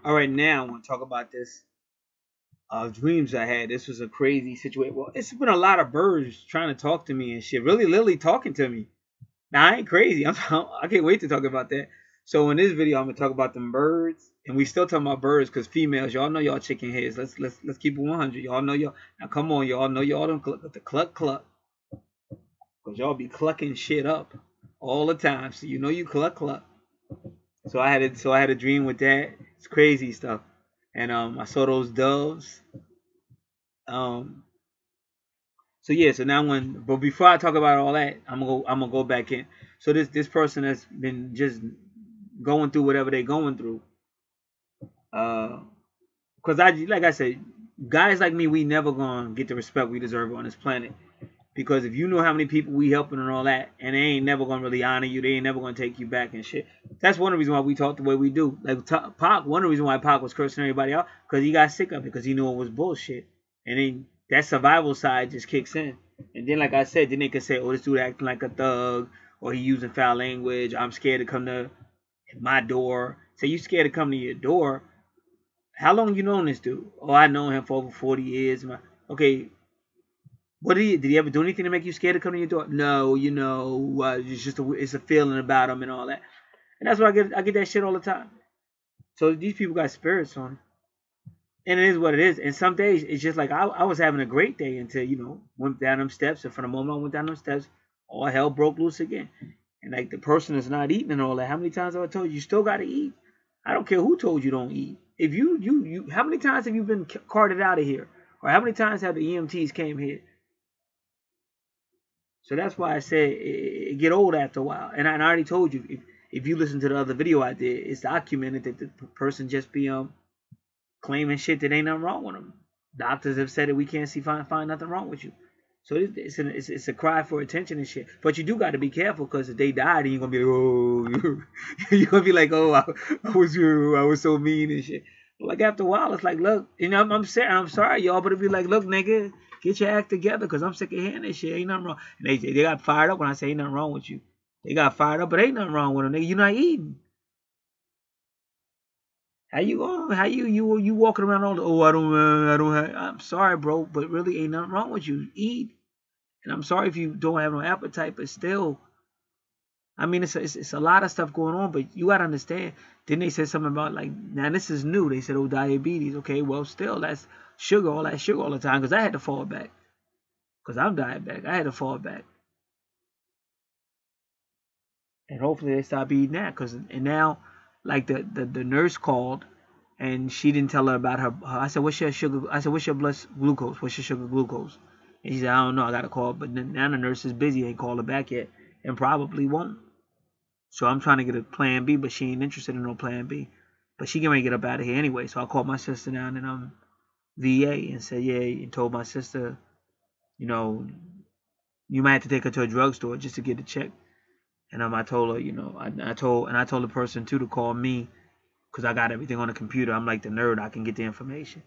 All right, now I want to talk about this dreams I had. This was a crazy situation. Well, it's been a lot of birds trying to talk to me and shit. Really, literally talking to me. Now I ain't crazy. I can't wait to talk about that. So in this video, I'm gonna talk about them birds, and we still talking about birds because females, y'all know y'all chicken heads. Let's keep it 100. Y'all know y'all. Now come on, y'all know y'all don't cluck the cluck cluck, cause y'all be clucking shit up all the time. So you know you cluck cluck. So I had a dream with that. It's crazy stuff. And I saw those doves. Um so yeah, so now but before I talk about all that, I'm gonna go back in. So this person that's been just going through whatever they're going through. Cause like I said, guys like me, we never gonna get the respect we deserve on this planet. Because if you know how many people we helping and all that, and they ain't never gonna really honor you, they ain't never gonna take you back and shit. That's one of the reasons why we talk the way we do. Like Pac, one of the reasons why Pac was cursing everybody out, because he got sick of it, because he knew it was bullshit. And then that survival side just kicks in. And then, like I said, then they could say, oh, this dude acting like a thug, or he using foul language. I'm scared to come to my door. So you scared to come to your door? How long you known this dude? Oh, I know him for over 40 years. Okay. What did he ever do anything to make you scared to come to your door? No, you know, it's just it's a feeling about him and all that. And that's what I get that shit all the time. So these people got spirits on them. And it is what it is. And some days it's just like I was having a great day until, you know, went down them steps. And for the moment I went down them steps, all hell broke loose again. And like the person is not eating and all that. How many times have I told you, you still got to eat? I don't care who told you don't eat. If you how many times have you been carted out of here? Or how many times have the EMTs came here? So that's why I said it get old after a while. And I already told you, if you listen to the other video I did, it's documented that the person just be claiming shit that ain't nothing wrong with them. Doctors have said that we can't find nothing wrong with you. So it's a cry for attention and shit. But you do got to be careful, because if they die, then you're gonna be like, oh, you're gonna be like, oh, I was so mean and shit. But like after a while, it's like, look, you know, I'm sorry, y'all, but it'd be like, look, nigga, get your act together, because I'm sick of hearing this shit. Ain't nothing wrong. And they got fired up when I say ain't nothing wrong with you. They got fired up, but ain't nothing wrong with them, nigga. You're not eating. How you going? How you walking around all the, oh, I don't have, I'm sorry, bro, but really ain't nothing wrong with you. Eat. And I'm sorry if you don't have no appetite, but still, I mean, it's a lot of stuff going on, but you got to understand. Then they said something about, like, now this is new. They said, oh, diabetes. Okay, well, still, that's sugar, all that sugar all the time, because I had to fall back. Because I'm diabetic. I had to fall back. And hopefully they stop eating that. And now, like, the nurse called, and she didn't tell her about her. I said, what's your sugar? I said, what's your blood glucose? What's your sugar glucose? And she said, I don't know. I got to call. But now the nurse is busy. Ain't called her back yet. And probably won't. So I'm trying to get a plan B, but she ain't interested in no plan B. But she can ready to get up out of here anyway. So I called my sister down in VA and said, yeah, and told my sister, you know, you might have to take her to a drugstore just to get it checked. And I told her, you know, I told the person too to call me, because I got everything on the computer. I'm like the nerd. I can get the information.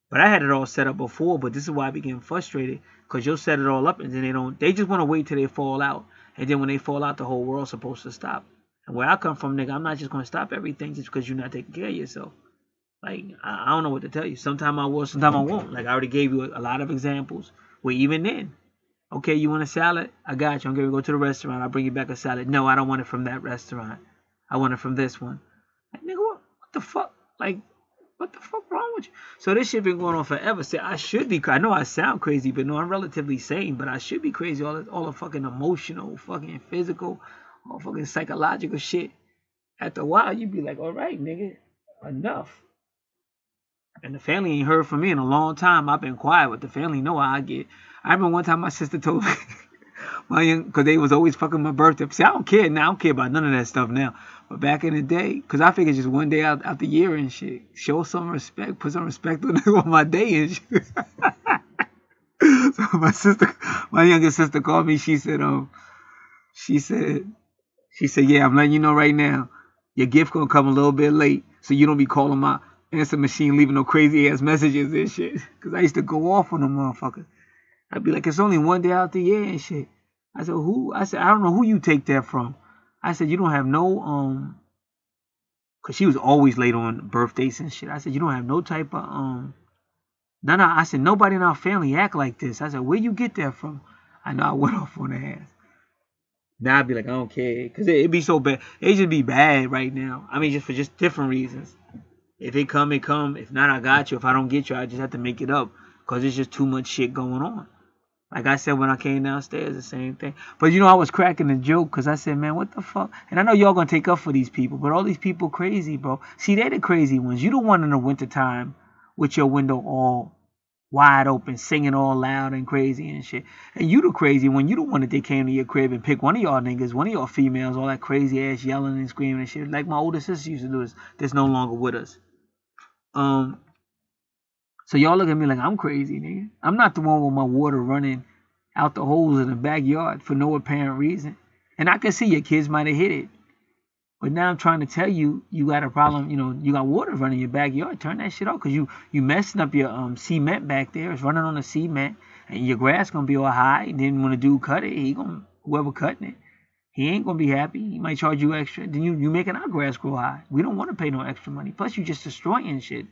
But I had it all set up before. But this is why I be getting frustrated, because you'll set it all up and then they just want to wait till they fall out. And then when they fall out, the whole world's supposed to stop. And where I come from, nigga, I'm not just going to stop everything just because you're not taking care of yourself. Like, I don't know what to tell you. Sometimes I will, sometimes I won't. Like, I already gave you a lot of examples where even then, okay, you want a salad? I got you. I'm going to go to the restaurant. I'll bring you back a salad. No, I don't want it from that restaurant. I want it from this one. Like, nigga, what the fuck? Like, what the fuck wrong with you? So this shit been going on forever. See, I should be, I know I sound crazy, but no, I'm relatively sane, but I should be crazy. All the fucking emotional, fucking physical, all fucking psychological shit. After a while, you be like, all right, nigga, enough. And the family ain't heard from me in a long time. I've been quiet, but the family know how I get. I remember one time my sister told me, because they was always fucking my birthday. See, I don't care now. I don't care about none of that stuff now. But back in the day, because I figured just one day out the year and shit, show some respect, put some respect on my day and shit. So my younger sister called me. She said, yeah, I'm letting you know right now, your gift gonna come a little bit late, so you don't be calling my answer machine leaving no crazy ass messages and shit. Because I used to go off on them motherfuckers. I'd be like, it's only one day out the year and shit. I said, who? I said, I don't know who you take that from. I said, you don't have no, Because she was always late on birthdays and shit. I said, you don't have no type of, no. I said, nobody in our family act like this. I said, where you get that from? I know I went off on her ass. Now I'd be like, I don't care. Because it'd be so bad. It just be bad right now. I mean, just for just different reasons. If it come, it come. If not, I got you. If I don't get you, I just have to make it up. Because it's just too much shit going on. Like I said when I came downstairs, the same thing. But you know, I was cracking a joke because I said, man, what the fuck? And I know y'all going to take up for these people, but all these people crazy, bro. See, they're the crazy ones. You the one in the wintertime with your window all wide open, singing all loud and crazy and shit. And you the crazy one. You the one that they came to your crib and picked one of y'all niggas, one of y'all females, all that crazy ass yelling and screaming and shit. Like my older sister used to do this. That's no longer with us. So y'all look at me like I'm crazy, nigga. I'm not the one with my water running out the holes in the backyard for no apparent reason. And I can see your kids might have hit it. But now I'm trying to tell you, you got a problem, you know, you got water running in your backyard. Turn that shit off because you messing up your cement back there. It's running on the cement and your grass going to be all high. And then when the dude cut it, whoever cutting it, he ain't going to be happy. He might charge you extra. Then you making our grass grow high. We don't want to pay no extra money. Plus you just destroying shit.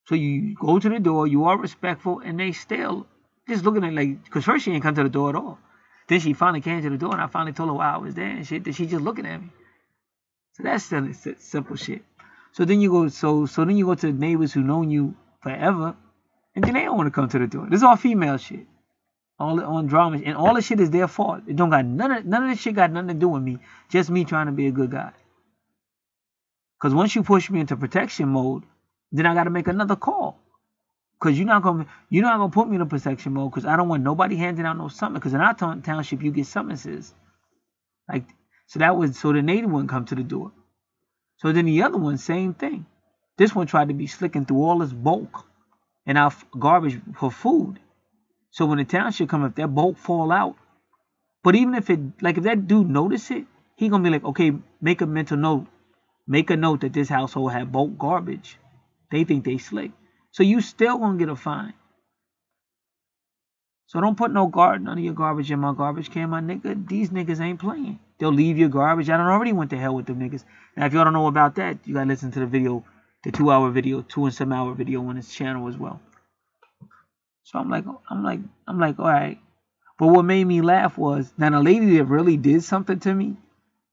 So you go to the door, you are respectful, and they still just looking at like, because first she ain't come to the door at all. Then she finally came to the door, and I finally told her why I was there and shit. That she just looking at me. So that's simple shit. So then you go, so then you go to the neighbors who known you forever, and then they don't want to come to the door. This is all female shit, all on drama, and all the shit is their fault. It don't got none of this shit got nothing to do with me. Just me trying to be a good guy. Because once you push me into protection mode, then I got to make another call. Because you're not gonna put me in a protection mode because I don't want nobody handing out no summons. Because in our township, you get summonses. Like, so the native one come to the door. So then the other one, same thing. This one tried to be slicking through all this bulk and our garbage for food. So when the township come, if that bulk fall out, but even if if that dude notice it, he gonna be like, okay, make a mental note. Make a note that this household had bulk garbage. They think they slick. So you still gonna get a fine. So don't put none of your garbage in my garbage can, my nigga. These niggas ain't playing. They'll leave your garbage. I done already went to hell with them niggas. Now if y'all don't know about that, you gotta listen to the video, the 2-hour video, 2 and some hour video on his channel as well. So I'm like, all right. But what made me laugh was, now the lady that really did something to me,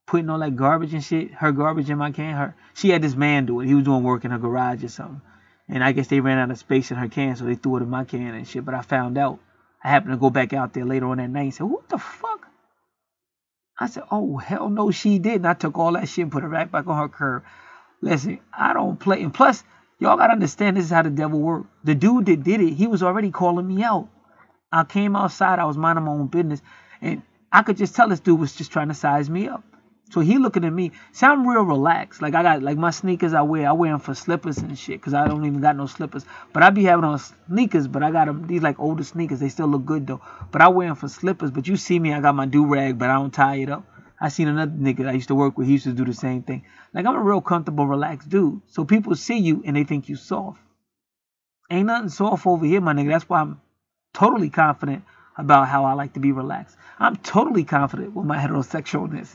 putting all that garbage and shit, her garbage in my can, she had this man do it. He was doing work in her garage or something. And I guess they ran out of space in her can, so they threw it in my can and shit. But I found out. I happened to go back out there later on that night and said, what the fuck? I said, oh, hell no, she did. And I took all that shit and put it right back on her curb. Listen, I don't play. And plus, y'all got to understand this is how the devil works. The dude that did it, he was already calling me out. I came outside. I was minding my own business. And I could just tell this dude was just trying to size me up. So he looking at me. See, I'm real relaxed. Like I got like my sneakers I wear them for slippers and shit. Because I don't even got no slippers. But I be having on sneakers. But I got them, these like older sneakers. They still look good though. But I wear them for slippers. But you see me, I got my do-rag. But I don't tie it up. I seen another nigga I used to work with. He used to do the same thing. Like I'm a real comfortable, relaxed dude. So people see you and they think you soft. Ain't nothing soft over here, my nigga. That's why I'm totally confident about how I like to be relaxed. I'm totally confident with my heterosexualness.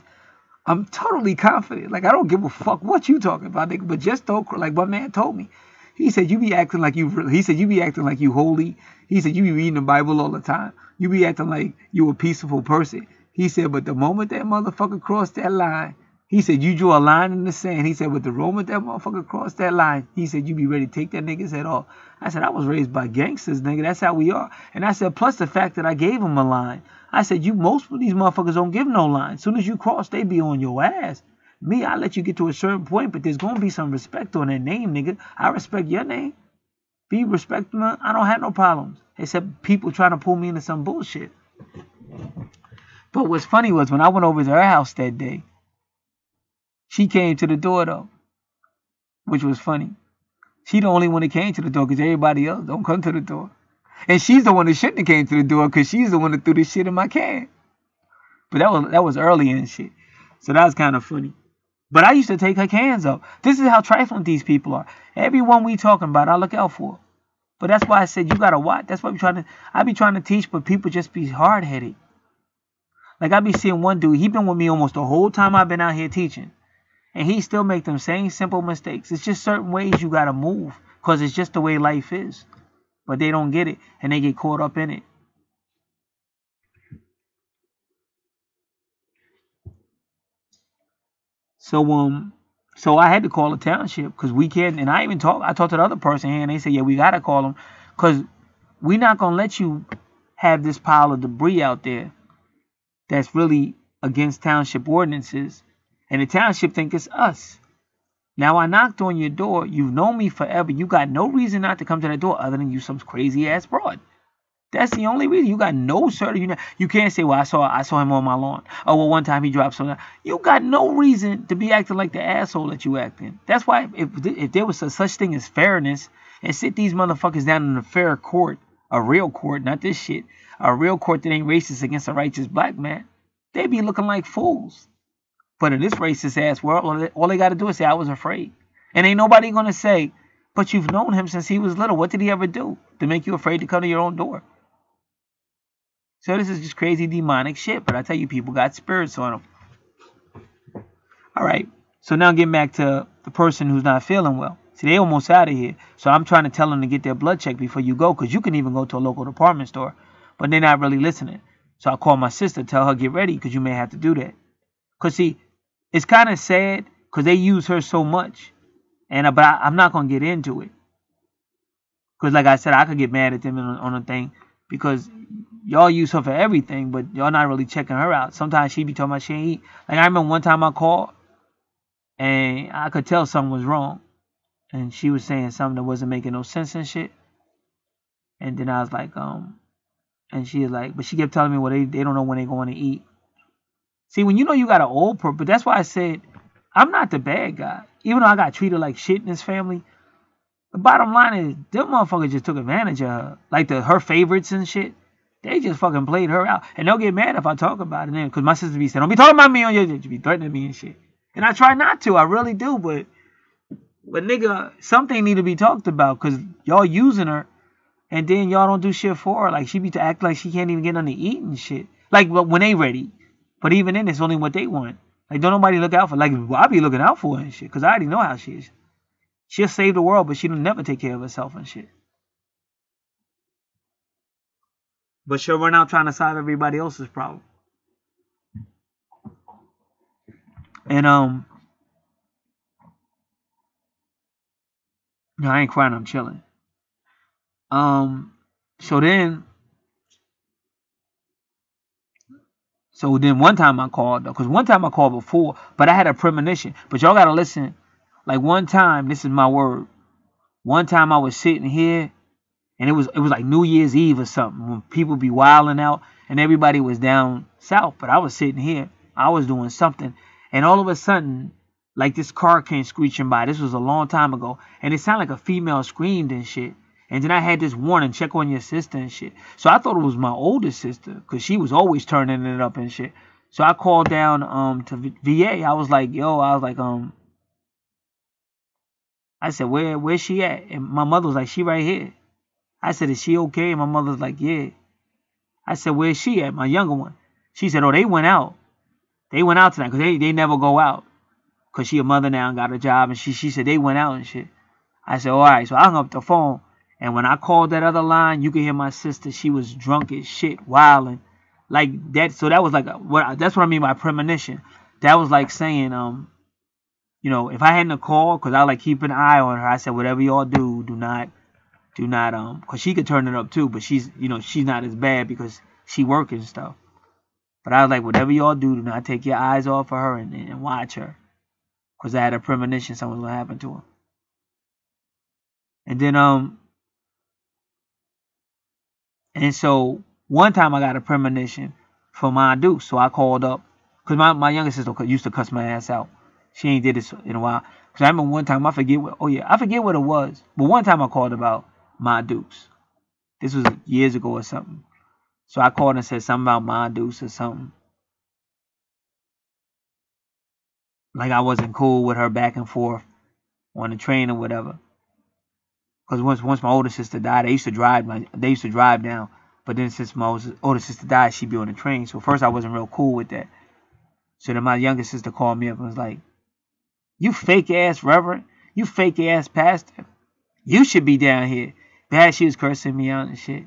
I'm totally confident. Like, I don't give a fuck what you talking about, nigga. But just don't, like my man told me. He said, you be acting like you holy. He said, you be reading the Bible all the time. You be acting like you a peaceful person. He said, but the moment that motherfucker crossed that line, he said, you drew a line in the sand. He said, but the moment that motherfucker crossed that line, he said, you be ready to take that nigga's head off. I said, I was raised by gangsters, nigga. That's how we are. And I said, plus the fact that I gave him a line. I said, most of these motherfuckers don't give no line. As soon as you cross, they be on your ass. Me, I let you get to a certain point, but there's going to be some respect on that name, nigga. I respect your name. Be respectful. I don't have no problems. Except people trying to pull me into some bullshit. But what's funny was when I went over to her house that day, she came to the door, though, which was funny. She the only one that came to the door because everybody else don't come to the door. And she's the one that shouldn't have came to the door because she's the one that threw this shit in my can. But that was early and shit. So that was kind of funny. But I used to take her cans up. This is how trifling these people are. Everyone we talking about, I look out for. But that's why I said you got to watch. That's why I be trying to teach, but people just be hard-headed. Like I be seeing one dude, he been with me almost the whole time I've been out here teaching. And he still make them same simple mistakes. It's just certain ways you got to move because it's just the way life is. But they don't get it and they get caught up in it. So I had to call the township because we can't. And I talked to the other person here and they said, yeah, we got to call them because we're not going to let you have this pile of debris out there that's really against township ordinances. And the township think it's us. Now, I knocked on your door. You've known me forever. You got no reason not to come to that door other than you some crazy-ass broad. That's the only reason. You got no certain. You can't say, well, I saw him on my lawn. Oh, well, one time he dropped something. You got no reason to be acting like the asshole that you acting. That's why if there was such thing as fairness and sit these motherfuckers down in a fair court, a real court, not this shit, a real court that ain't racist against a righteous black man, they be looking like fools. But in this racist ass world, all they got to do is say, I was afraid. And ain't nobody going to say, but you've known him since he was little. What did he ever do to make you afraid to come to your own door? So this is just crazy demonic shit. But I tell you, people got spirits on them. All right. So now getting back to the person who's not feeling well. See, they almost out of here. So I'm trying to tell them to get their blood checked before you go. Because you can even go to a local department store. But they're not really listening. So I call my sister, tell her get ready because you may have to do that. Because see, it's kind of sad because they use her so much. But I'm not going to get into it. Because like I said, I could get mad at them on a thing. Because y'all use her for everything, but y'all not really checking her out. Sometimes she be talking about she ain't eat. Like I remember one time I called and I could tell something was wrong. And she was saying something that wasn't making no sense and shit. And then I was like, and she was like, but she kept telling me, well, they don't know when they're going to eat. See, when you know you got an old person, but that's why I said, I'm not the bad guy. Even though I got treated like shit in this family, the bottom line is, them motherfuckers just took advantage of her. Like her favorites and shit. They just fucking played her out. And they'll get mad if I talk about it then. Because my sister be saying, don't be talking about me on your... You be threatening me and shit. And I try not to. I really do. But nigga, something need to be talked about. Because y'all using her. And then y'all don't do shit for her. Like, she be to act like she can't even get nothing to eat and shit. Like, when they ready. But even then, it's only what they want. Like, don't nobody look out for. Like, well, I be looking out for her and shit. Because I already know how she is. She'll save the world, but she'll never take care of herself and shit. But she'll run out trying to solve everybody else's problem. And, no, I ain't crying, I'm chilling. So then one time I called, because one time I called before, but I had a premonition. But y'all got to listen. Like one time, this is my word. One time I was sitting here, and it was like New Year's Eve or something, when people be wilding out, and everybody was down south. But I was sitting here, I was doing something, and all of a sudden, like this car came screeching by. This was a long time ago, and it sounded like a female screamed and shit. And then I had this warning, check on your sister and shit. So I thought it was my older sister, because she was always turning it up and shit. So I called down to VA. I was like, I said, where's she at? And my mother was like, she right here. I said, is she okay? And my mother was like, yeah. I said, where's she at? My younger one. She said, oh, they went out. They went out tonight, because they never go out. Because she a mother now and got a job. And she said they went out and shit. I said, all right. So I hung up the phone. And when I called that other line, you could hear my sister. She was drunk as shit, wilding. Like that. So that was like, that's what I mean by premonition. That was like saying, if I hadn't called, because I like keep an eye on her, I said, whatever y'all do not, because she could turn it up too, but she's not as bad because she working and stuff. But I was like, whatever y'all do not take your eyes off of her and watch her. Because I had a premonition something was going to happen to her. And then, and so one time I got a premonition for my Deuce. So I called up, because my younger sister used to cuss my ass out. She ain't did this in a while. Because I remember one time, I forget what it was. But one time I called about my Deuce. This was years ago or something. So I called and said something about my Deuce or something. Like I wasn't cool with her back and forth on the train or whatever. Because once my older sister died, they used to drive down. But then since my older sister died, she'd be on the train. So first I wasn't real cool with that. So then my younger sister called me up and was like, You fake ass reverend. You fake ass pastor. You should be down here. Bad, she was cursing me out and shit.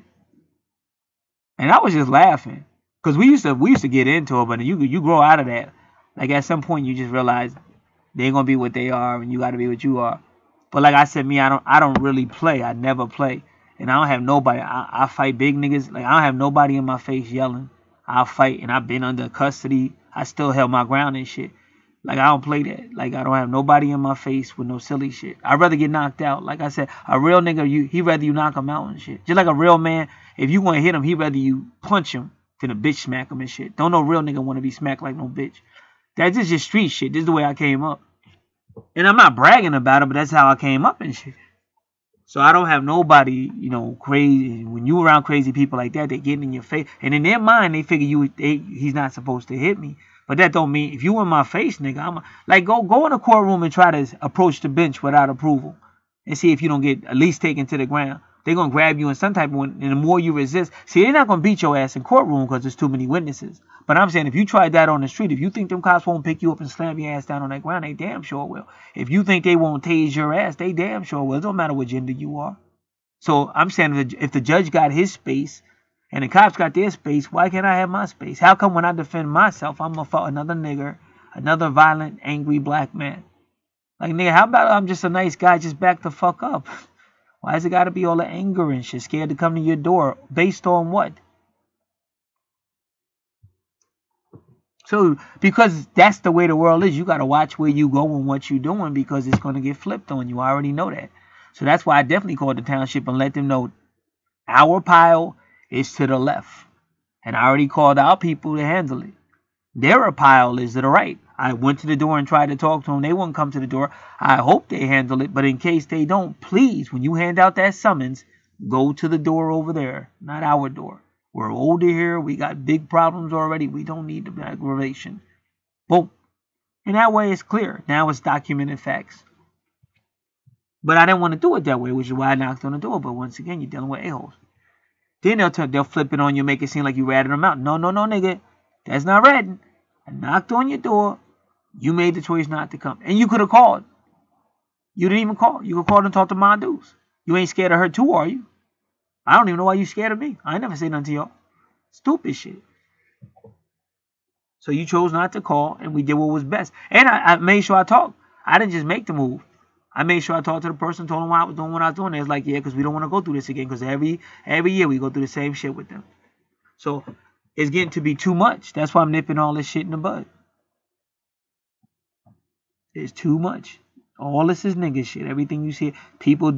And I was just laughing. Cause we used to get into it, but you grow out of that. Like at some point you just realize they ain't gonna be what they are and you gotta be what you are. But like I said, I don't really play. I never play. And I don't have nobody. I fight big niggas. Like I don't have nobody in my face yelling. I'll fight, and I've been under custody. I still held my ground and shit. Like I don't play that. Like I don't have nobody in my face with no silly shit. I'd rather get knocked out. Like I said, a real nigga, he rather you knock him out and shit. Just like a real man, if you want to hit him, he rather you punch him than a bitch smack him and shit. Don't no real nigga want to be smacked like no bitch. That's just street shit. This is the way I came up. And I'm not bragging about it, but that's how I came up and shit. So I don't have nobody, crazy. When you around crazy people like that, they getting in your face. And in their mind, they figure he's not supposed to hit me. But that don't mean, if you in my face, nigga, go in a courtroom and try to approach the bench without approval. And see if you don't get at least taken to the ground. They're going to grab you in some type of one. And the more you resist, see, they're not going to beat your ass in courtroom because there's too many witnesses. But I'm saying, if you tried that on the street, if you think them cops won't pick you up and slam your ass down on that ground, they damn sure will. If you think they won't tase your ass, they damn sure will. It don't matter what gender you are. So I'm saying, if the judge got his space and the cops got their space, why can't I have my space? How come when I defend myself, I'm going to fight another nigger, another violent, angry black man? Like, nigga, how about I'm just a nice guy, just back the fuck up? Why has it got to be all the anger and shit, scared to come to your door? Based on what? So, because that's the way the world is, you got to watch where you go and what you're doing because it's going to get flipped on you. I already know that. So that's why I definitely called the township and let them know our pile is to the left. And I already called our people to handle it. Their pile is to the right. I went to the door and tried to talk to them. They wouldn't come to the door. I hope they handle it. But in case they don't, please, when you hand out that summons, go to the door over there, not our door. We're older here. We got big problems already. We don't need the aggravation. Boom. And that way it's clear. Now it's documented facts. But I didn't want to do it that way, which is why I knocked on the door. But once again, you're dealing with a-holes. Then they'll flip it on you, make it seem like you ratted them out. No, nigga. That's not ratting. I knocked on your door. You made the choice not to come. And you could have called. You didn't even call. You could call and talk to my dudes. You ain't scared of her too, are you? I don't even know why you scared of me. I ain't never say nothing to y'all. Stupid shit. So you chose not to call, and we did what was best. And I made sure I talked. I didn't just make the move. I made sure I talked to the person, told them why I was doing what I was doing. They was like, yeah, because we don't want to go through this again. Because every year we go through the same shit with them. So it's getting to be too much. That's why I'm nipping all this shit in the bud. It's too much. All this is nigga shit. Everything you see, people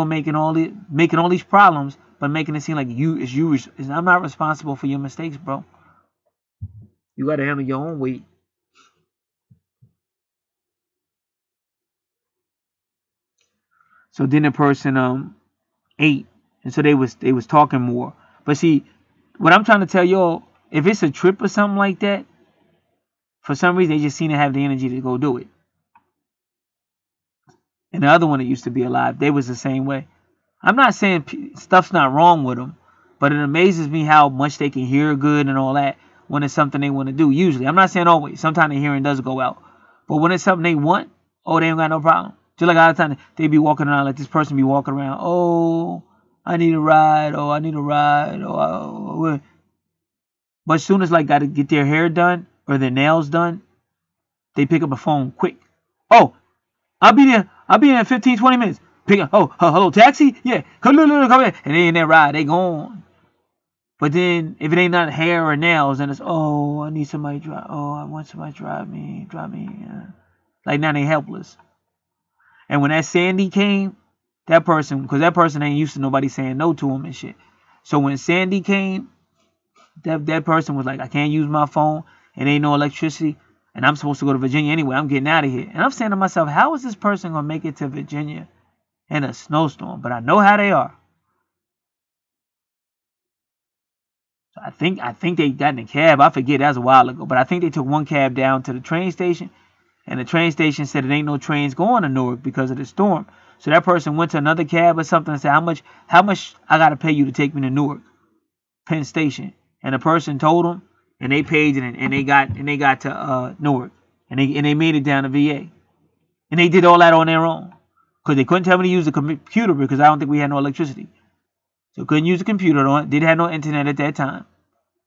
making all these problems, but making it seem like I'm not responsible for your mistakes, bro. You gotta handle your own weight. So then the person ate, and so they was talking more. But see, what I'm trying to tell y'all, if it's a trip or something like that, for some reason they just seem to have the energy to go do it. And the other one that used to be alive, they was the same way. I'm not saying stuff's not wrong with them, but it amazes me how much they can hear good and all that when it's something they want to do. Usually, I'm not saying always. Sometimes the hearing does go out. But when it's something they want, oh, they ain't got no problem. Just like all the time, they be walking around like this person be walking around. Oh, I need a ride. Oh, I need a ride. Oh. But as soon as like got to get their hair done or their nails done, they pick up a phone quick. Oh, I'll be there in 15, 20 minutes. Pick up. Oh, hello, taxi? Yeah. Come in. And they in that ride. They gone. But then if it ain't not hair or nails, then it's, oh, I need somebody to drive. Oh, I want somebody to drive me. Yeah. Like now they helpless. And when that Sandy came, because that person ain't used to nobody saying no to him and shit. So when Sandy came, that person was like, I can't use my phone. It ain't no electricity. And I'm supposed to go to Virginia anyway. I'm getting out of here. And I'm saying to myself, how is this person going to make it to Virginia in a snowstorm? But I know how they are. So I think they got in a cab. I forget. That was a while ago. But I think they took one cab down to the train station. And the train station said it ain't no trains going to Newark because of the storm. So that person went to another cab or something and said, how much I got to pay you to take me to Newark, Penn Station? And the person told them. And they paid it, and they got to Newark, and they made it down to VA. And they did all that on their own. Because they couldn't tell me to use the computer because I don't think we had no electricity. So couldn't use the computer. Didn't have no internet at that time.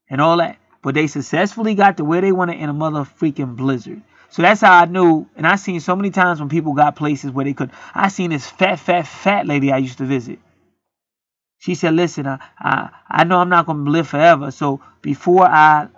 And all that. But they successfully got to where they wanted in a mother freaking blizzard. So that's how I knew. And I seen so many times when people got places where they could. I seen this fat lady I used to visit. She said, listen, I know I'm not going to live forever. So before I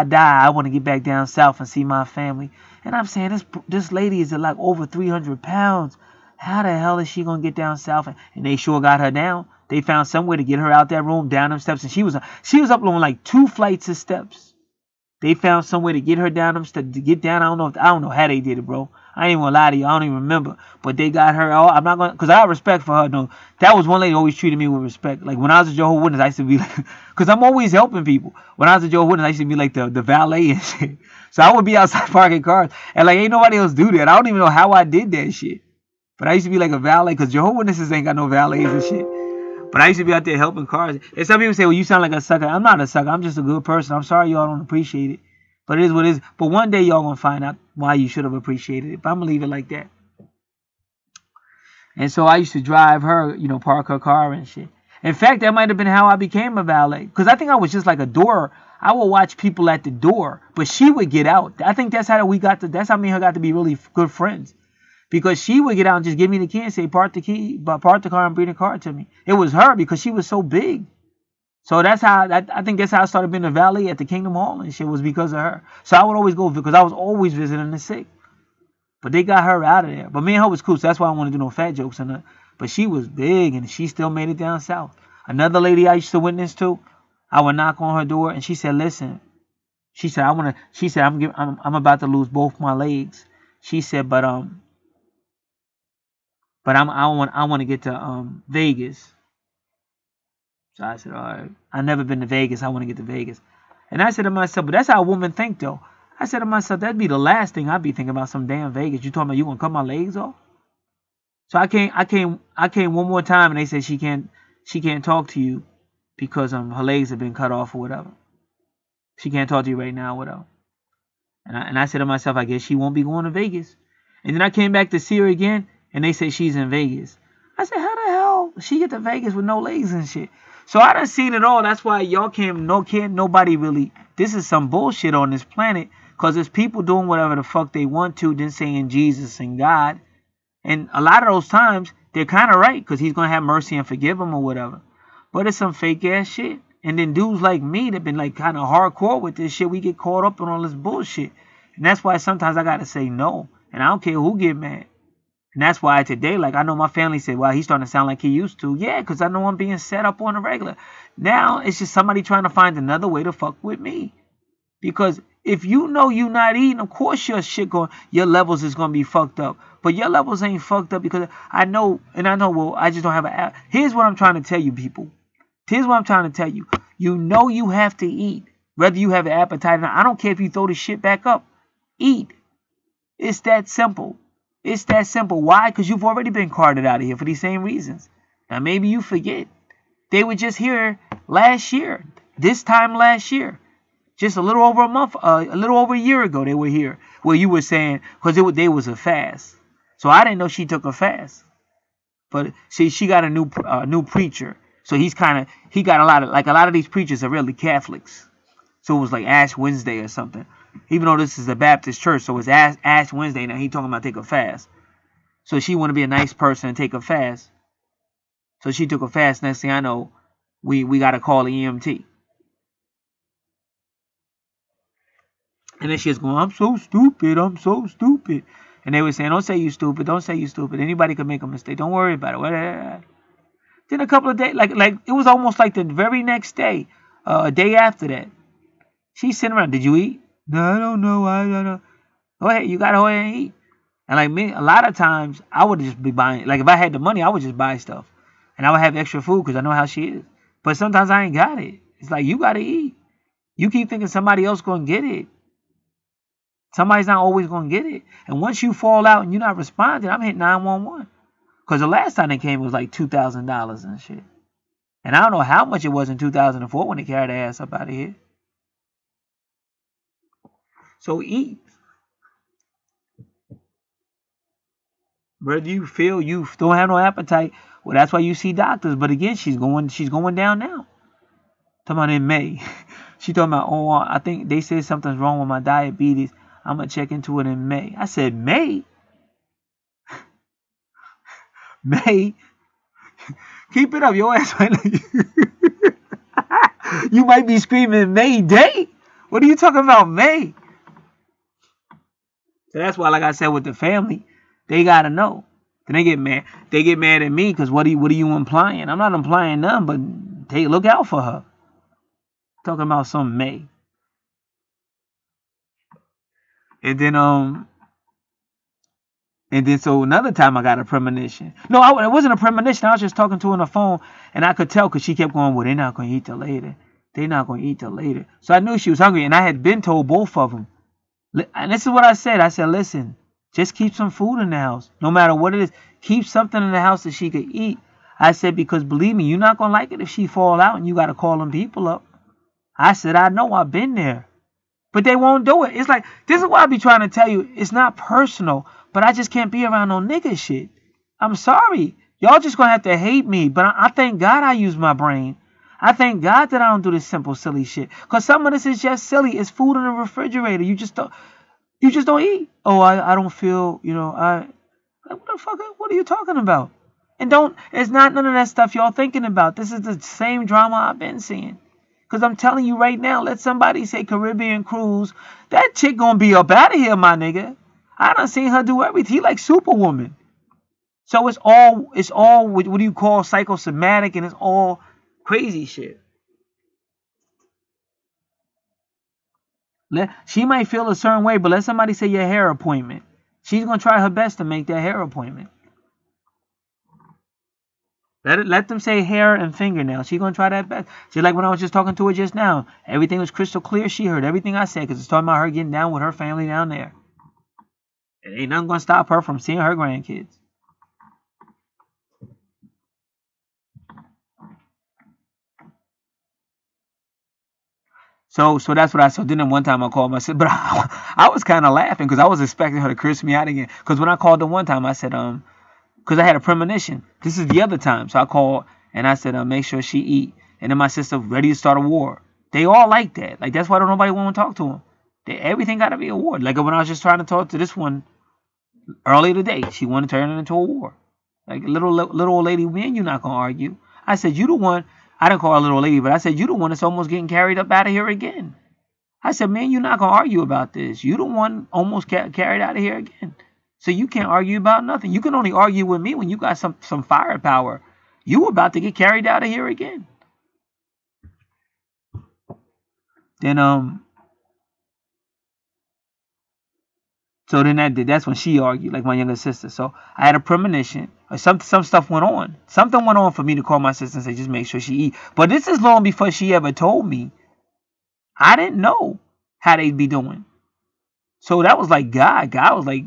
die, I want to get back down south and see my family. And I'm saying, this lady is like over 300 pounds. How the hell is she going to get down south? And they sure got her down. They found some way to get her out that room, down them steps. And she was up on like 2 flights of steps. They found some way to get her down them steps, to get down. I don't know how they did it, bro. I ain't even gonna lie to you. I don't even remember. But they got her. I'm not gonna, because I have respect for her. No, that was one lady who always treated me with respect. Like when I was a Jehovah's Witness, I used to be like, because I'm always helping people. When I was a Jehovah's Witness, I used to be like the valet and shit. So I would be outside parking cars. And like ain't nobody else do that. I don't even know how I did that shit. But I used to be like a valet, because Jehovah's Witnesses ain't got no valets and shit. But I used to be out there helping cars. And some people say, well, you sound like a sucker. I'm not a sucker. I'm just a good person. I'm sorry y'all don't appreciate it. But it is what it is. But one day y'all gonna find out why you should have appreciated it. But I'm gonna leave it like that. And so I used to drive her, park her car and shit. In fact, that might have been how I became a valet. Because I think I was just like a door. I would watch people at the door. But she would get out. I think that's how that's how me and her got to be really good friends. Because she would get out and just give me the key and say, park the car and bring the car to me. It was her because she was so big. So that's how, I think that's how I started being a valet at the Kingdom Hall and shit, was because of her. So I would always go, because I was always visiting the sick. But they got her out of there. But me and her was cool, so that's why I wanted to do no fat jokes on her. But she was big, and she still made it down south. Another lady I used to witness to, I would knock on her door, and she said, listen. She said, I'm about to lose both my legs. She said, but I want to get to Vegas. So I said, all right. I've never been to Vegas. I want to get to Vegas. And I said to myself, but that's how women think, though. I said to myself, that'd be the last thing I'd be thinking about, some damn Vegas. You talking about you gonna cut my legs off? So I came one more time, and they said she can't talk to you because her legs have been cut off or whatever. She can't talk to you right now, whatever. And I said to myself, I guess she won't be going to Vegas. And then I came back to see her again, and they said she's in Vegas. I said, how the hell she get to Vegas with no legs and shit? So I done seen it all. That's why y'all can't nobody really. This is some bullshit on this planet. Because there's people doing whatever the fuck they want to, then saying Jesus and God. And a lot of those times, they're kind of right. Because he's going to have mercy and forgive them or whatever. But it's some fake ass shit. And then dudes like me that been like kind of hardcore with this shit, we get caught up in all this bullshit. And that's why sometimes I got to say no. And I don't care who get mad. And that's why today, like, I know my family said, well, he's starting to sound like he used to. Yeah, because I know I'm being set up on a regular. Now, it's just somebody trying to find another way to fuck with me. Because if you know you're not eating, of course your levels is going to be fucked up. But your levels ain't fucked up because I know, well, I just don't have an app. Here's what I'm trying to tell you, people. Here's what I'm trying to tell you. You know you have to eat. Whether you have an appetite or not. I don't care if you throw the shit back up. Eat. It's that simple. It's that simple. Why? Because you've already been carted out of here for these same reasons. Now, maybe you forget. They were just here last year. This time last year. Just a little over a month, a little over a year ago, they were here. Where you were saying, because they was a fast. So I didn't know she took a fast. But see, she got a new preacher. So he got a lot of these preachers are really Catholics. So it was like Ash Wednesday or something. Even though this is a Baptist church, so it's Ash Wednesday. Now he talking about take a fast. So she want to be a nice person and take a fast. So she took a fast. Next thing I know, we got to call the EMT. And then she was going, I'm so stupid. I'm so stupid. And they were saying, don't say you stupid. Don't say you stupid. Anybody can make a mistake. Don't worry about it. Then a couple of days, like it was almost like the very next day, a day after that. She's sitting around. Did you eat? No, I don't know. I don't know. Go ahead. You got to go ahead and eat. And like me, a lot of times, I would just be buying. Like if I had the money, I would just buy stuff. And I would have extra food because I know how she is. But sometimes I ain't got it. It's like, you got to eat. You keep thinking somebody else going to get it. Somebody's not always going to get it. And once you fall out and you're not responding, I'm hitting 911. Because the last time they came, it was like $2,000 and shit. And I don't know how much it was in 2004 when they carried their ass up out of here. So eat. Whether you feel you don't have no appetite, well, that's why you see doctors. But again, she's going down now. Talking about in May. She talking about, oh, I think they said something's wrong with my diabetes. I'm gonna check into it in May. I said, May? May? Keep it up, your ass might you might be screaming Mayday. What are you talking about, May? So that's why, like I said, with the family, they gotta know. Then they get mad. They get mad at me because what are you implying? I'm not implying nothing, but look out for her. Talking about some May. And then so another time I got a premonition. No, it wasn't a premonition. I was just talking to her on the phone, and I could tell because she kept going, well, they're not going to eat till later. They're not going to eat till later. So I knew she was hungry, and I had been told both of them. And this is what I said. I said, listen, just keep some food in the house. No matter what it is, keep something in the house that she could eat. I said, because believe me, you're not going to like it if she fall out and you got to call them people up. I said, I know, I've been there. But they won't do it. It's like, this is what I be trying to tell you. It's not personal, but I just can't be around no nigga shit. I'm sorry. Y'all just going to have to hate me. But I thank God I use my brain. I thank God that I don't do this simple, silly shit. Because some of this is just silly. It's food in the refrigerator. You just don't eat. Oh, I don't feel, like, what the fuck? What are you talking about? And it's not none of that stuff y'all thinking about. This is the same drama I've been seeing. Because I'm telling you right now, let somebody say Caribbean cruise. That chick gonna be up out of here, my nigga. I done seen her do everything. He like Superwoman. So it's all what do you call psychosomatic, and it's all crazy shit. She might feel a certain way, but let somebody say your hair appointment. She's gonna try her best to make that hair appointment. Let them say hair and fingernails. She's going to try that best. Just like when I was just talking to her just now. Everything was crystal clear. She heard everything I said because it's talking about her getting down with her family down there. And ain't nothing going to stop her from seeing her grandkids. So that's what so then one time I called my sister. But I was kind of laughing because I was expecting her to curse me out again. Because when I called her one time, I said, because I had a premonition. This is the other time. So I called and I said, make sure she eat. And then my sister ready to start a war. They all like that. Like, that's why don't nobody want to talk to them. Everything got to be a war. Like when I was just trying to talk to this one earlier today, she wanted to turn it into a war. Like, little old lady, me and you not going to argue. I said, you the one. I didn't call her little lady, but I said, you the one that's almost getting carried up out of here again. I said, man, you're not going to argue about this. You the one almost carried out of here again. So you can't argue about nothing. You can only argue with me when you got some firepower. You about to get carried out of here again. Then so then that's when she argued, like my younger sister. So I had a premonition. Some stuff went on. Something went on for me to call my sister and say, just make sure she eat. But this is long before she ever told me. I didn't know how they'd be doing. So that was like God. God was like,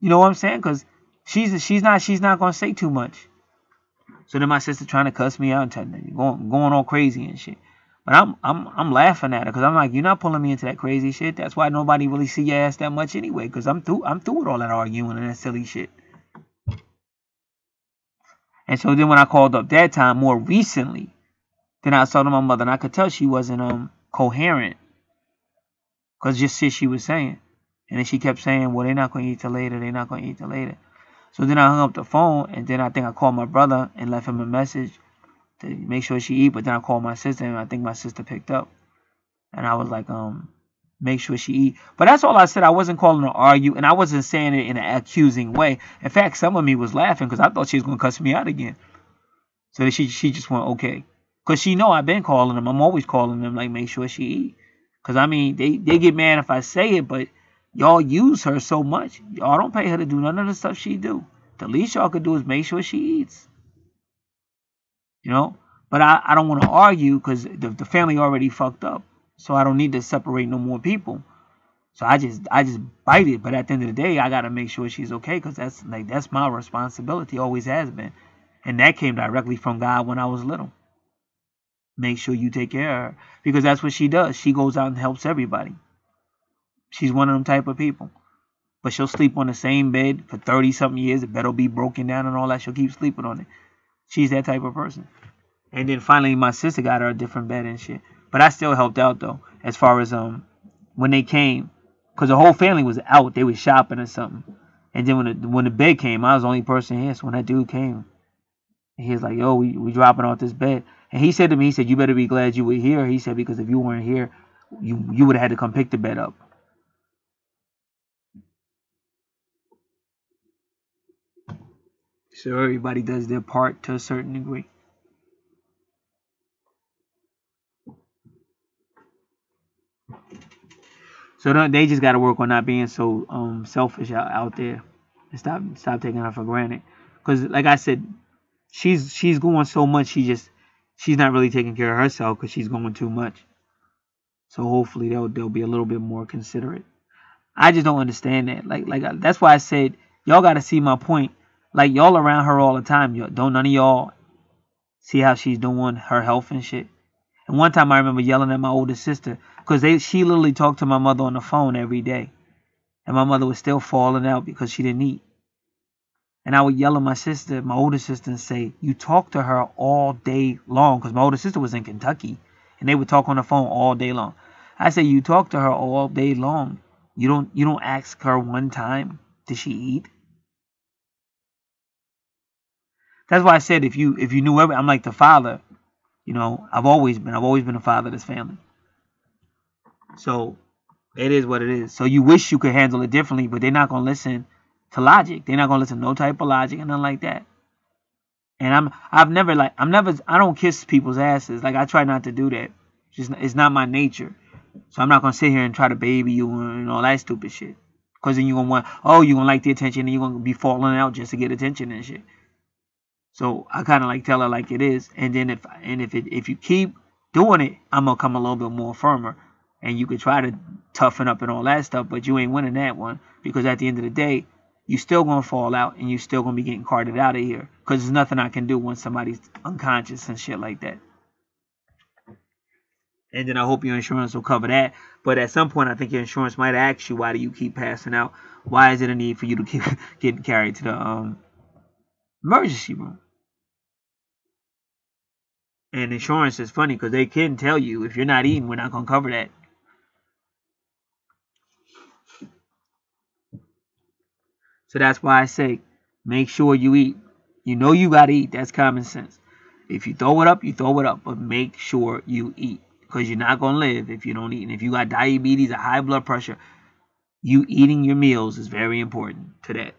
you know what I'm saying? Because she's not gonna say too much. So then my sister trying to cuss me out and going all crazy and shit. But I'm laughing at her because I'm like, you're not pulling me into that crazy shit. That's why nobody really see your ass that much anyway. Because I'm through with all that arguing and that silly shit. And so then when I called up that time more recently, then I saw to my mother and I could tell she wasn't coherent. Because just shit she was saying. And then she kept saying, well, they're not going to eat till later. They're not going to eat till later. So then I hung up the phone, and then I think I called my brother and left him a message to make sure she eat. But then I called my sister, and I think my sister picked up. And I was like, make sure she eat. But that's all I said. I wasn't calling her to argue, and I wasn't saying it in an accusing way. In fact, some of me was laughing because I thought she was going to cuss me out again. So she just went, okay. Because she know I've been calling them. I'm always calling them, like, make sure she eat. Because, I mean, they get mad if I say it, but y'all use her so much. Y'all don't pay her to do none of the stuff she do. The least y'all could do is make sure she eats. You know? But I don't want to argue because the family already fucked up. So I don't need to separate no more people. So I just bite it. But at the end of the day, I got to make sure she's okay because that's my responsibility. Always has been. And that came directly from God when I was little. Make sure you take care of her. Because that's what she does. She goes out and helps everybody. She's one of them type of people. but she'll sleep on the same bed for 30-something years. The bed will be broken down and all that. She'll keep sleeping on it. She's that type of person. And then finally, my sister got her a different bed and shit. But I still helped out, though, as far as when they came. Because the whole family was out. They was shopping or something. And then when the bed came, I was the only person here. So when that dude came, he was like, yo, we dropping off this bed. And he said to me, he said, you better be glad you were here. He said, because if you weren't here, you would have had to come pick the bed up. So everybody does their part to a certain degree. So they just got to work on not being so selfish out there, and stop taking her for granted. Because like I said, she's going so much. She's not really taking care of herself because she's going too much. So hopefully they'll be a little bit more considerate. I just don't understand that. Like that's why I said y'all got to see my point. Like y'all around her all the time. Don't none of y'all see how she's doing her health and shit. And one time I remember yelling at my older sister because she literally talked to my mother on the phone every day. And my mother was still falling out because she didn't eat. And I would yell at my older sister, and say, you talk to her all day long. Because my older sister was in Kentucky. And they would talk on the phone all day long. I said, you talk to her all day long. You don't ask her one time, did she eat? That's why I said if you knew everything, I'm like the father. You know, I've always been a father of this family. So it is what it is. So you wish you could handle it differently, but they're not gonna listen to logic. They're not gonna listen to no type of logic and nothing like that. And I don't kiss people's asses. Like I try not to do that. It's not my nature. So I'm not gonna sit here and try to baby you and all that stupid shit. Cause then you're gonna like the attention and you're gonna be falling out just to get attention and shit. So I kind of like tell her like it is, and then if you keep doing it, I'm gonna come a little bit more firmer, and you could try to toughen up and all that stuff, but you ain't winning that one because at the end of the day, you still gonna fall out and you still gonna be getting carted out of here because there's nothing I can do when somebody's unconscious and shit like that. And then I hope your insurance will cover that. But at some point, I think your insurance might ask you, why do you keep passing out? Why is it a need for you to keep getting carried to the emergency room? And insurance is funny because they can tell you if you're not eating, we're not going to cover that. So that's why I say, make sure you eat. You know you got to eat. That's common sense. If you throw it up, you throw it up. But make sure you eat. Because you're not going to live if you don't eat. And if you got diabetes or high blood pressure, you eating your meals is very important to that.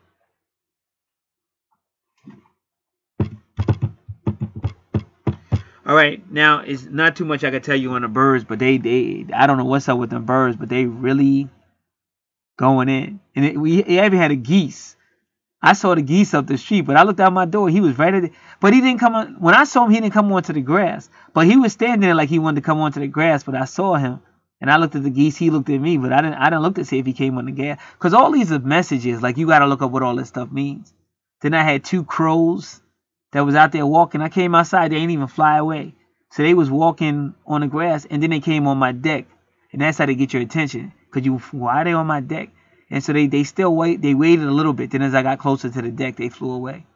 All right, now it's not too much I can tell you on the birds, but they I don't know what's up with them birds, but they really going in. And we even had a geese. I saw the geese up the street, but I looked out my door. He was right at it, but he didn't come on. When I saw him, he didn't come onto the grass, but he was standing there like he wanted to come onto the grass. But I saw him, and I looked at the geese. He looked at me, but I didn't look to see if he came on the grass, because all these are messages. Like you got to look up what all this stuff means. Then I had 2 crows that was out there walking. I came outside, they ain't even fly away. So they was walking on the grass, and then they came on my deck. And that's how they get your attention. Because why are they on my deck? And so they still they waited a little bit. Then as I got closer to the deck, they flew away.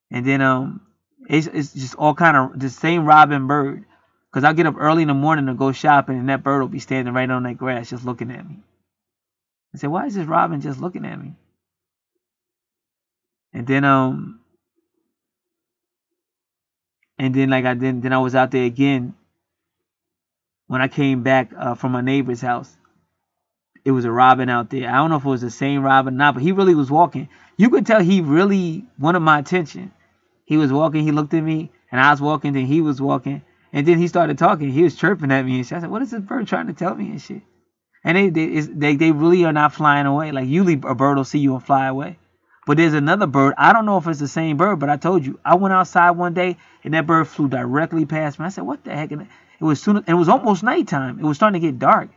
And then it's just all kind of the same robin bird. Because I'll get up early in the morning to go shopping, and that bird will be standing right on that grass just looking at me. I said, why is this robin just looking at me? And then then I was out there again when I came back from my neighbor's house. It was a robin out there. I don't know if it was the same robin or not, but he really was walking. You could tell he really wanted my attention. He was walking, he looked at me, and I was walking, then he was walking, and then he started talking. He was chirping at me and shit. I said, what is this bird trying to tell me and shit? And they really are not flying away. Like usually a bird will see you and fly away. But there's another bird. I don't know if it's the same bird, but I told you. I went outside one day, and that bird flew directly past me. I said, what the heck? And it was almost nighttime. It was starting to get dark.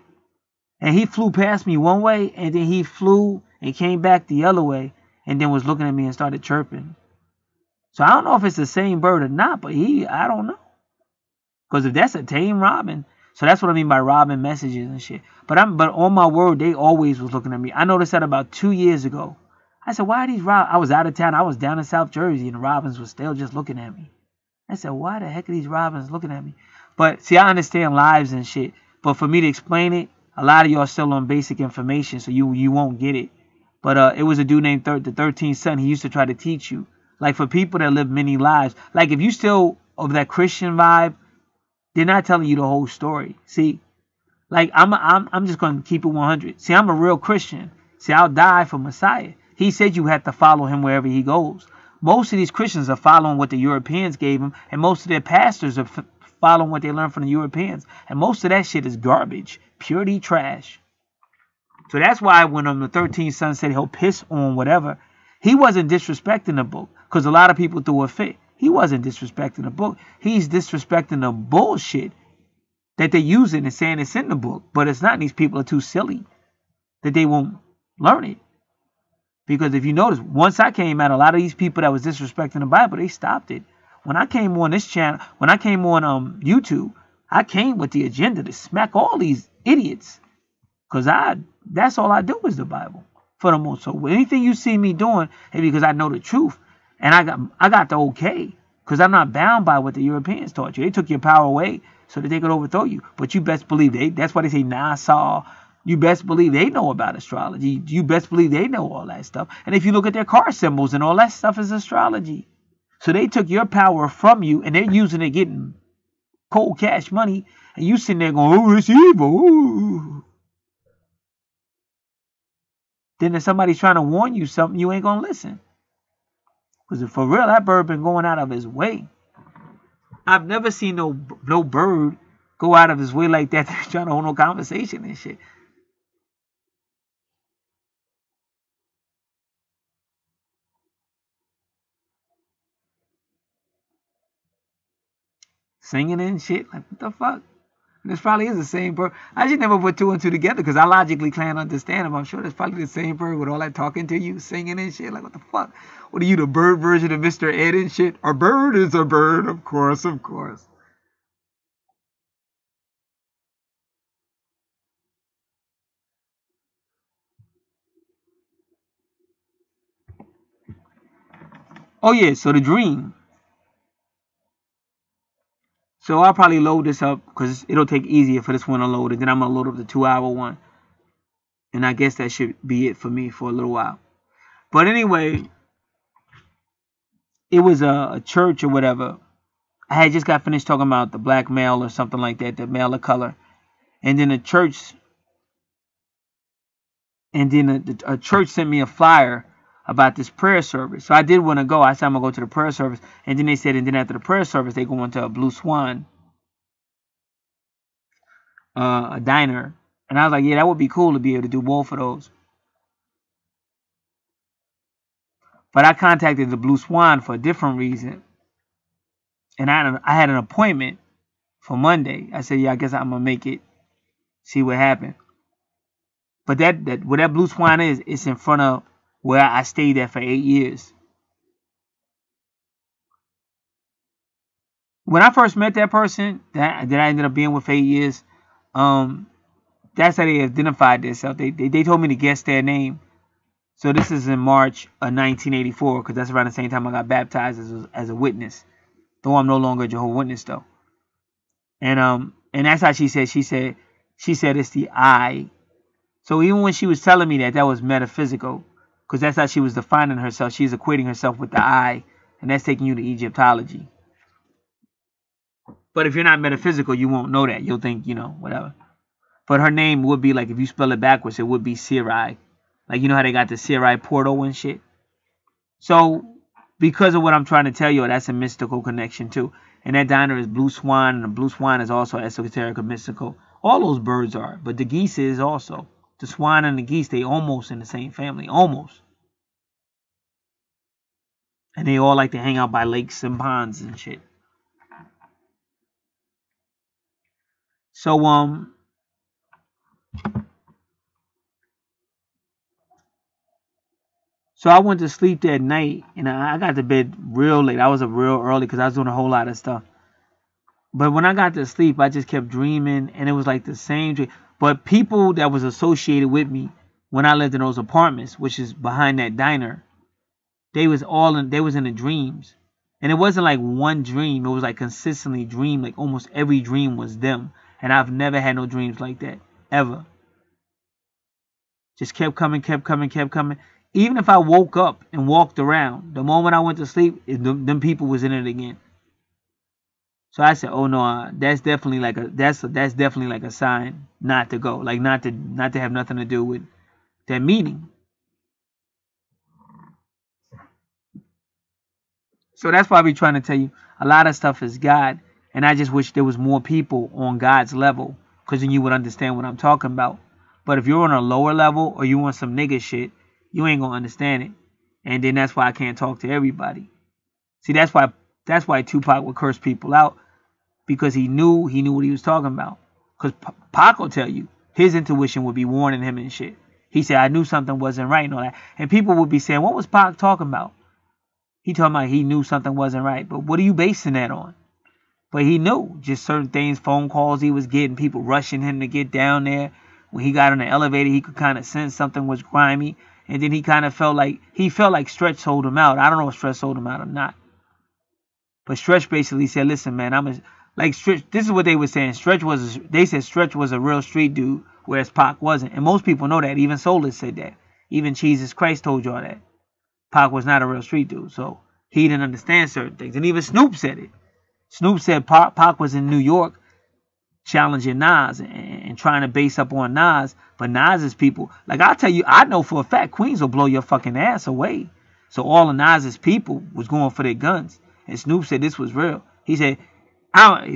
And he flew past me one way, and then he flew and came back the other way, and then was looking at me and started chirping. So I don't know if it's the same bird or not, but I don't know. Because if that's a tame robin. So that's what I mean by robbing messages and shit. But on my word, they always was looking at me. I noticed that about 2 years ago. I said, why are these I was out of town. I was down in South Jersey, and the Robins was still just looking at me. I said, why the heck are these Robins looking at me? But see, I understand lives and shit. But for me to explain it, a lot of y'all still on basic information, so you won't get it. But it was a dude named the 13th Son. He used to try to teach you. Like for people that live many lives, like if you still of that Christian vibe, they're not telling you the whole story. See, like I'm just gonna keep it 100. See, I'm a real Christian. See, I'll die for Messiah. He said you have to follow him wherever he goes. Most of these Christians are following what the Europeans gave them, and most of their pastors are following what they learned from the Europeans. And most of that shit is garbage, purity trash. So that's why when the 13th Son said he'll piss on whatever, he wasn't disrespecting the book, because a lot of people threw a fit. He wasn't disrespecting the book. He's disrespecting the bullshit that they're using and saying it's in the book. But it's not. These people are too silly that they won't learn it. Because if you notice, once I came out, a lot of these people that was disrespecting the Bible, they stopped it. When I came on this channel, when I came on YouTube, I came with the agenda to smack all these idiots. Because that's all I do is the Bible, for the most. So anything you see me doing is because I know the truth. And I got the okay. Because I'm not bound by what the Europeans taught you. They took your power away so that they could overthrow you. But you best believe that's why they say NASA. You best believe they know about astrology. You best believe they know all that stuff. And if you look at their car symbols and all that stuff is astrology. So they took your power from you and they're using it getting cold cash money. And you sitting there going, oh, it's evil. Ooh. Then if somebody's trying to warn you something, you ain't going to listen. Because for real, that bird been going out of his way. I've never seen no bird go out of his way like that trying to hold no conversation and shit. Singing and shit. Like, what the fuck? And this probably is the same bird. I just never put two and two together because I logically can't understand them. I'm sure that's probably the same bird with all that talking to you, singing and shit. Like, what the fuck? What are you, the bird version of Mr. Ed and shit? A bird is a bird, of course, of course. Oh, yeah, so the dream. So I'll probably load this up because it'll take easier for this one to load. And then I'm going to load up the 2-hour one. And I guess that should be it for me for a little while. But anyway, it was a church or whatever. I had just got finished talking about the black male or something like that, the male of color. And then a church sent me a flyer about this prayer service. So I did want to go. I said I'm going to go to the prayer service. And then they said, and then after the prayer service, they go into a Blue Swan, a diner. And I was like, yeah, that would be cool to be able to do both of those. But I contacted the Blue Swan for a different reason. And I had an appointment for Monday. I said, yeah, I guess I'm going to make it, see what happened. But where that Blue Swan is, it's in front of where I stayed there for 8 years. When I first met that person that I ended up being with for 8 years, that's how they identified themselves. They told me to guess their name. So this is in March of 1984, because that's around the same time I got baptized as a witness. Though I'm no longer a Jehovah's Witness though. And that's how she said it's the I. So even when she was telling me that was metaphysical, because that's how she was defining herself. She's equating herself with the I, and that's taking you to Egyptology. But if you're not metaphysical, you won't know that. You'll think, whatever. But her name would be, like, if you spell it backwards, it would be Sirai. Like, you know how they got the Sirai portal and shit? So, because of what I'm trying to tell you, that's a mystical connection, too. And that diner is Blue Swan, and the Blue Swan is also esoteric or mystical. All those birds are, but the geese is also. The swan and the geese, they almost in the same family. Almost. And they all like to hang out by lakes and ponds and shit. So, So I went to sleep that night, and I got to bed real late. I was up real early because I was doing a whole lot of stuff. But when I got to sleep, I just kept dreaming, and it was like the same dream. But people that was associated with me when I lived in those apartments, which is behind that diner, they was in the dreams. And it wasn't like one dream, it was like consistently dream, like almost every dream was them. And I've never had no dreams like that, ever. Just kept coming, kept coming, kept coming. Even if I woke up and walked around, the moment I went to sleep, them people was in it again. So I said, "Oh no, that's definitely like a sign not to go, like not to have nothing to do with that meeting." So that's why I be trying to tell you a lot of stuff is God, and I just wish there was more people on God's level, because then you would understand what I'm talking about. But if you're on a lower level or you want some nigga shit, you ain't gonna understand it, and then that's why I can't talk to everybody. See, that's why Tupac would curse people out, because he knew what he was talking about. Because Pac will tell you, his intuition would be warning him and shit. He said, "I knew something wasn't right," and all that. And people would be saying, "What was Pac talking about?" He talking about he knew something wasn't right. But what are you basing that on? But he knew just certain things, phone calls he was getting, people rushing him to get down there. When he got on the elevator, he could kind of sense something was grimy. And then he kind of felt like Stretch sold him out. I don't know if Stretch sold him out or not. But Stretch basically said, "Listen, man, like Stretch." This is what they were saying. They said Stretch was a real street dude, whereas Pac wasn't. And most people know that. Even Soulless said that. Even Jesus Christ told y'all that Pac was not a real street dude. So he didn't understand certain things. And even Snoop said it. Snoop said Pac was in New York challenging Nas and trying to base up on Nas. But Nas's people, like I'll tell you, I know for a fact Queens will blow your fucking ass away. So all of Nas's people was going for their guns. And Snoop said this was real. He said,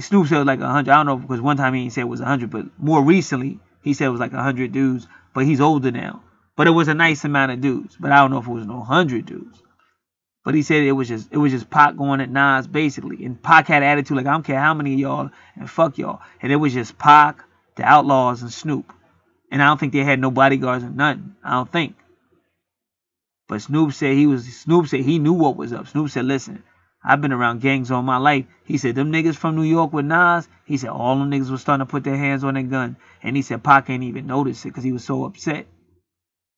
Snoop said like 100. I don't know, because one time he said it was 100, but more recently he said it was like 100 dudes. But he's older now. But it was a nice amount of dudes. But I don't know if it was no 100 dudes. But he said it was just Pac going at Nas basically. And Pac had an attitude like, "I don't care how many of y'all, and fuck y'all." And it was just Pac, the Outlaws, and Snoop. And I don't think they had no bodyguards or nothing. I don't think. But Snoop said he knew what was up. Snoop said, "Listen, I've been around gangs all my life." He said, "Them niggas from New York with Nas," he said, "all them niggas was starting to put their hands on their gun." And he said Pac ain't even noticed it because he was so upset.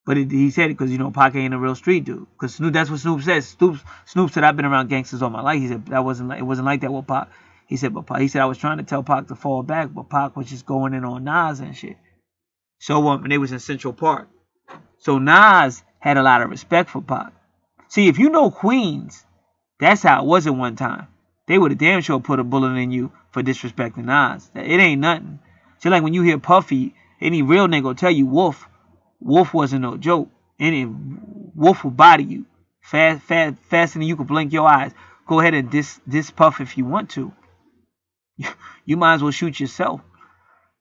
But he said it because, you know, Pac ain't a real street dude. Because that's what Snoop says. Snoop said, "I've been around gangsters all my life." He said it wasn't like that with Pac. He said, "I was trying to tell Pac to fall back, but Pac was just going in on Nas and shit." So and they was in Central Park. So Nas had a lot of respect for Pac. See, if you know Queens, that's how it was at one time. They would have damn sure put a bullet in you for disrespecting Nas. It ain't nothing. So like when you hear Puffy, any real nigga will tell you Wolf wasn't no joke. Wolf will body you faster than you could blink your eyes. Go ahead and diss Puff if you want to. You might as well shoot yourself.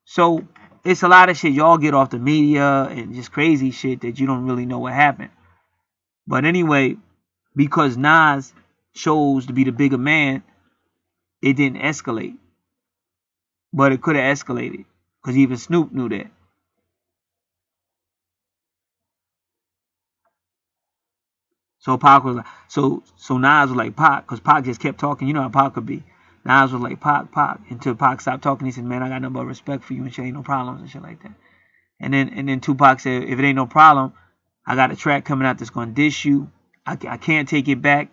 So it's a lot of shit y'all get off the media and just crazy shit that you don't really know what happened. But anyway, because Nas chose to be the bigger man, it didn't escalate. But it could have escalated, because even Snoop knew that. So Pac was like, so Nas was like, "Pac," because Pac just kept talking. You know how Pac could be. Nas was like, "Pac," until Pac stopped talking. He said, "Man, I got nothing but respect for you and shit, ain't no problems," and shit like that. And then Tupac said, "If it ain't no problem, I got a track coming out that's gonna diss you. I can't take it back.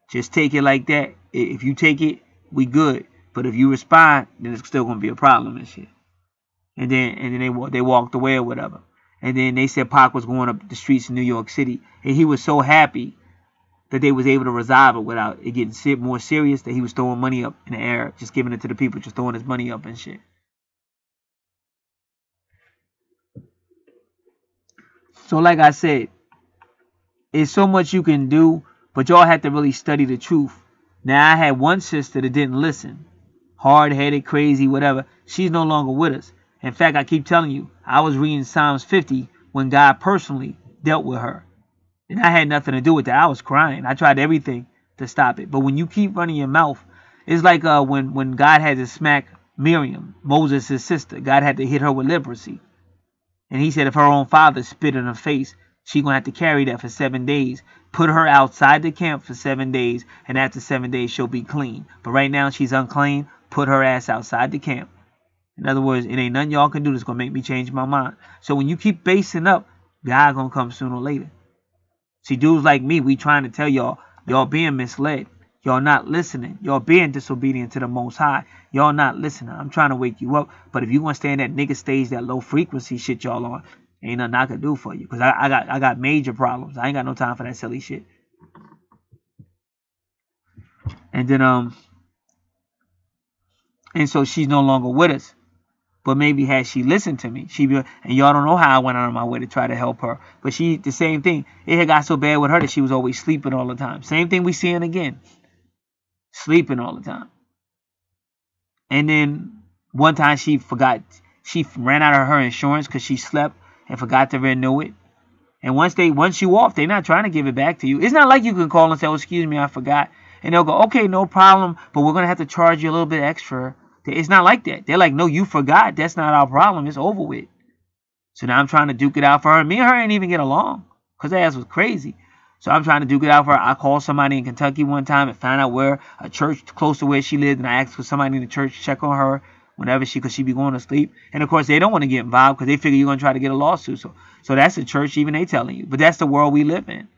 Just take it like that. If you take it, we good. But if you respond, then it's still gonna be a problem and shit." And then they walked away or whatever. And then they said Pac was going up the streets in New York City, and he was so happy that they was able to resolve it without it getting more serious, that he was throwing money up in the air, just giving it to the people, just throwing his money up and shit. So like I said, it's so much you can do, but y'all have to really study the truth. Now, I had one sister that didn't listen. Hard-headed, crazy, whatever. She's no longer with us. In fact, I keep telling you, I was reading Psalms 50 when God personally dealt with her. And I had nothing to do with that. I was crying. I tried everything to stop it. But when you keep running your mouth, it's like when God had to smack Miriam, Moses' sister. God had to hit her with leprosy. And he said if her own father spit in her face, she's going to have to carry that for 7 days. Put her outside the camp for 7 days. And after 7 days, she'll be clean. But right now, she's unclean. put her ass outside the camp. In other words, it ain't nothing y'all can do that's going to make me change my mind. So when you keep basing up, God going to come sooner or later. See, dudes like me, we trying to tell y'all being misled. Y'all not listening. Y'all being disobedient to the Most High. Y'all not listening. I'm trying to wake you up. But if you want to stay in that nigga stage, that low frequency shit y'all on, ain't nothing I can do for you. Because I got major problems. I ain't got no time for that silly shit. And then, and so she's no longer with us. But maybe had she listened to me, she'd be, and y'all don't know how I went out of my way to try to help her. But she, the same thing. It had got so bad with her that she was always sleeping all the time. Same thing we seeing again. Sleeping all the time. And then one time she ran out of her insurance because she slept and forgot to renew it. And once you off, they're not trying to give it back to you. It's not like you can call and say, oh, excuse me, I forgot. And they'll go, okay, no problem, but we're going to have to charge you a little bit extra. It's not like that. They're like, no, you forgot. That's not our problem. It's over with. So now I'm trying to duke it out for her. Me and her ain't even get along because her ass was crazy. So I'm trying to duke it out for her. I called somebody in Kentucky one time and found out where a church close to where she lived. And I asked for somebody in the church to check on her whenever because she'd be going to sleep. And of course, they don't want to get involved because they figure you're going to try to get a lawsuit. So that's the church even they telling you. But that's the world we live in.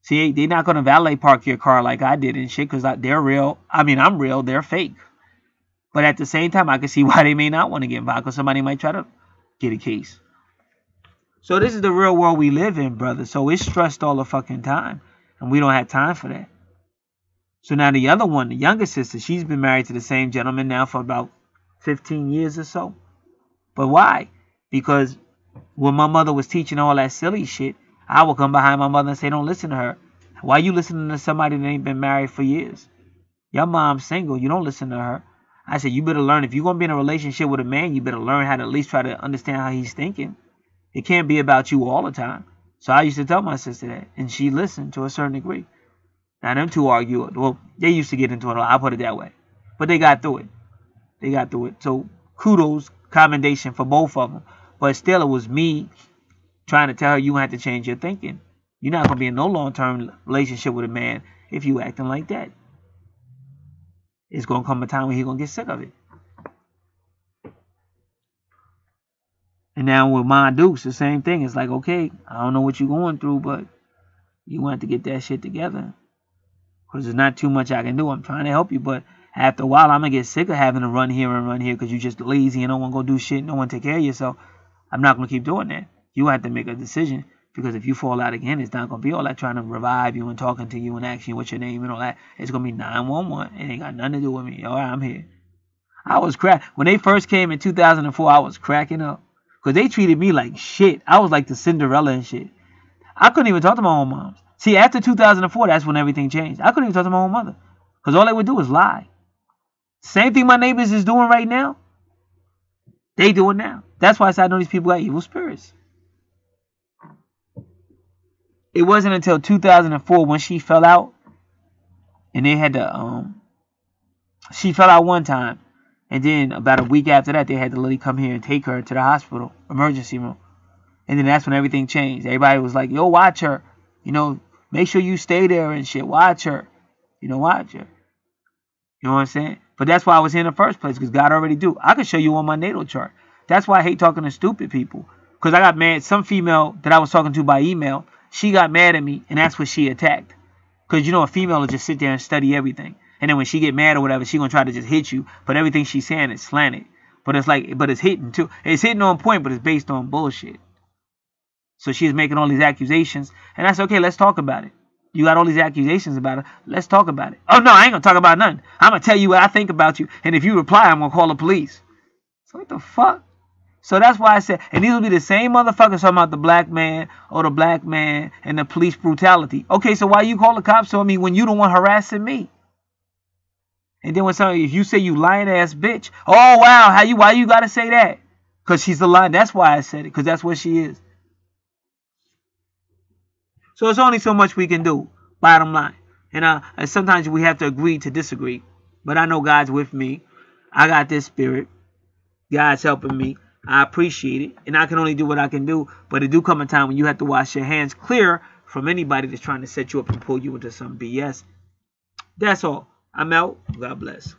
See, they're not going to valet park your car like I did and shit because they're real. I mean, I'm real. They're fake. But at the same time, I can see why they may not want to get involved because somebody might try to get a case. So this is the real world we live in, brother. So it's stressed all the fucking time. And we don't have time for that. So now the other one, the younger sister, she's been married to the same gentleman now for about 15 years or so. But why? Because when my mother was teaching all that silly shit, I would come behind my mother and say, don't listen to her. Why you listening to somebody that ain't been married for years? Your mom's single. You don't listen to her. I said, you better learn. If you're going to be in a relationship with a man, you better learn how to at least try to understand how he's thinking. It can't be about you all the time. So I used to tell my sister that. And she listened to a certain degree. Now, them two argue. Well, they used to get into it. I'll put it that way. But they got through it. So kudos, commendation for both of them. But still, it was me trying to tell her you have to change your thinking. You're not going to be in no long-term relationship with a man if you acting like that. It's going to come a time when he's going to get sick of it. And now with my Dukes, the same thing. It's like, okay, I don't know what you're going through, but you want to get that shit together. Because there's not too much I can do. I'm trying to help you, but after a while, I'm going to get sick of having to run here and run here because you're just lazy and don't want to go do shit. No one take care of yourself. I'm not going to keep doing that. You have to make a decision. Because if you fall out again, it's not going to be all that trying to revive you and talking to you and asking you what's your name and all that. It's going to be 911. It ain't got nothing to do with me. All right, I'm here. I was when they first came in 2004, I was cracking up. Because they treated me like shit. I was like the Cinderella and shit. I couldn't even talk to my own moms. See, after 2004, that's when everything changed. I couldn't even talk to my own mother. Because all they would do was lie. Same thing my neighbors is doing right now. They do it now. That's why I said I know these people got evil spirits. It wasn't until 2004 when she fell out, and they had to, she fell out one time, and then about a week after that, they had to literally come here and take her to the hospital, emergency room, and then that's when everything changed. Everybody was like, yo, watch her, make sure you stay there and shit, watch her, watch her. You know what I'm saying? But that's why I was here in the first place, because God already do. I could show you on my natal chart. That's why I hate talking to stupid people, because I got mad, some female that I was talking to by email, she got mad at me, and that's what she attacked. Because, a female will just sit there and study everything. And then when she get mad or whatever, she going to try to just hit you. But everything she's saying is slanted. But it's hitting too. It's hitting on point, but it's based on bullshit. So she's making all these accusations. And that's okay, let's talk about it. You got all these accusations about her. Let's talk about it. Oh, no, I ain't going to talk about nothing. I'm going to tell you what I think about you. And if you reply, I'm going to call the police. So what the fuck? So that's why I said, and these will be the same motherfuckers talking about the black man or the black man and the police brutality. Okay, so why you call the cops on me when you the one harassing me? And then if you say you lying ass bitch, oh wow, why you gotta say that? Because she's a lying. That's why I said it, because that's what she is. So it's only so much we can do, bottom line. And sometimes we have to agree to disagree. But I know God's with me. I got this spirit. God's helping me. I appreciate it, and I can only do what I can do. But it do come a time when you have to wash your hands clear from anybody that's trying to set you up and pull you into some BS. That's all. I'm out. God bless.